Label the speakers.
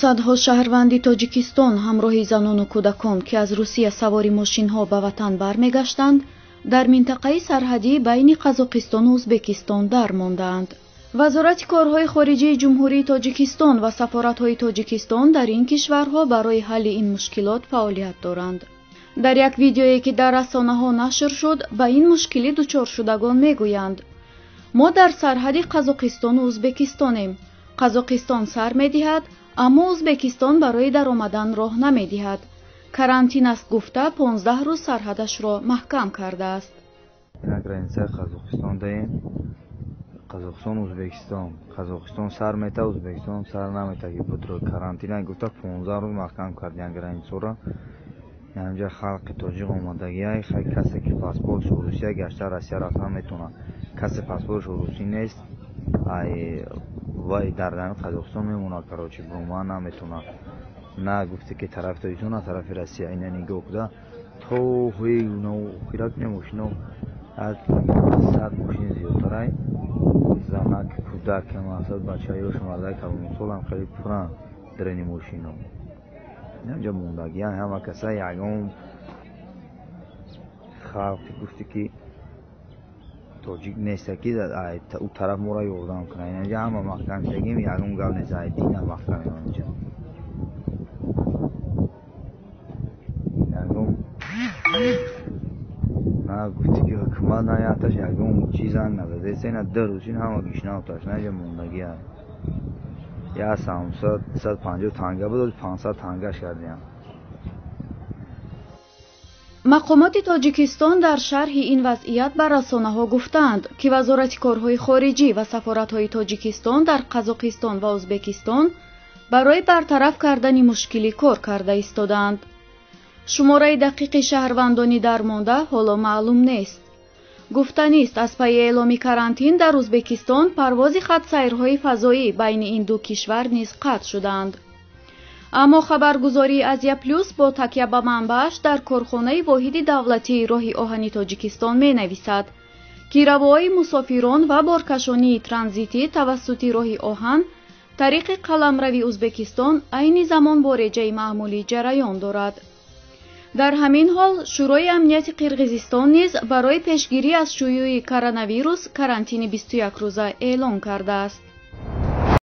Speaker 1: صدها شهروندی تاجیکستان همراه زنان و کودکان که از روسیه سواری ماشین‌ها به وطن برمیگشتند، در منطقه سرحدی بین قزاقستان و ازبکستان درماندند. وزارت کارهای خارجه جمهوری تاجیکستان و سفارت‌های تاجیکستان در این کشورها برای حل این مشکلات فعالیت دارند. در یک ویدیویی که در رسانه‌ها نشر شد، به این مشکلی دچار شدگان میگویند: ما در سرحد قزاقستان و ازبکستانیم. قزاقستان سر می‌دهد، اما ازبکستان برای درآمدن راه نمی‌دهد. کرانتین است گفته 15 روز سرحدش را محکم کرده است.
Speaker 2: قزاقستان داریم. قزاقستان ازبکستان. قزاقستان سر می‌ده، ازبکستان سر نمی‌ده. که بود کرانتین گفته 15 روز محکم کردن گرانسو را. اینجا خلق تاجیک اومدگی های کسی که پاسپورت روسیه گشته روسیه رفتن میتونه. کسی پاسپورت روسی نیست وای در قزاقستان میمونه. کراچی بروما نمیتونه. نه گفته که طرف تایتونه طرف روسیه اینا نگاه کده تو هی نو خیرات نموشنو از 100 ماشین زیادتره زنک کودک مقصد بچه‌ای شما مردای کلمسول هم خیلی پرن در این ماشینا. اینجا موندگی همه کسایی یکم خلق گفته که تاجیک نیست که او طرف ما را یوردن کنه. اینجا همه محکم شدیم یکم گل نیست دین هم محکم اینجا یکم نه گفته که حکومت نیاتش یکم چیز هم نبوده سینا در روزین همه گشنه تاش اینجا موندگی هم یا 150 تانگه بود 500 تانگهش کردیم.
Speaker 1: مقامات تاجیکستان در شرح این وضعیت به رسانه‌ها گفتند که وزارت کارهای خارجی و سفارت‌های تاجیکستان در قزاقستان و ازبکستان برای برطرف کردن مشکلی کار کرده ایستادند. شماره دقیق شهروندانی درمانده حالا معلوم نیست. گفتنی است از پی اعلام کرانتین در ازبکستان پرواز خط‌سیرهای فضایی بین این دو کشور نیز قطع شدند. اما خبرگزاری ازیا پلوس با تکیه به منبعش در کارخانه واحد دولتی راه آهنی تاجیکستان می نویسد که روای مسافران و بارکشانی ترانزیتی توسط راه آهن طریق قلمروی ازبکستان عین زمان با رجه معمولی جریان دارد. در همین حال شورای امنیت قرقیزستان نیز برای پیشگیری از شیوع کرونا ویروس کرانتین 21 روزه اعلام کرده است.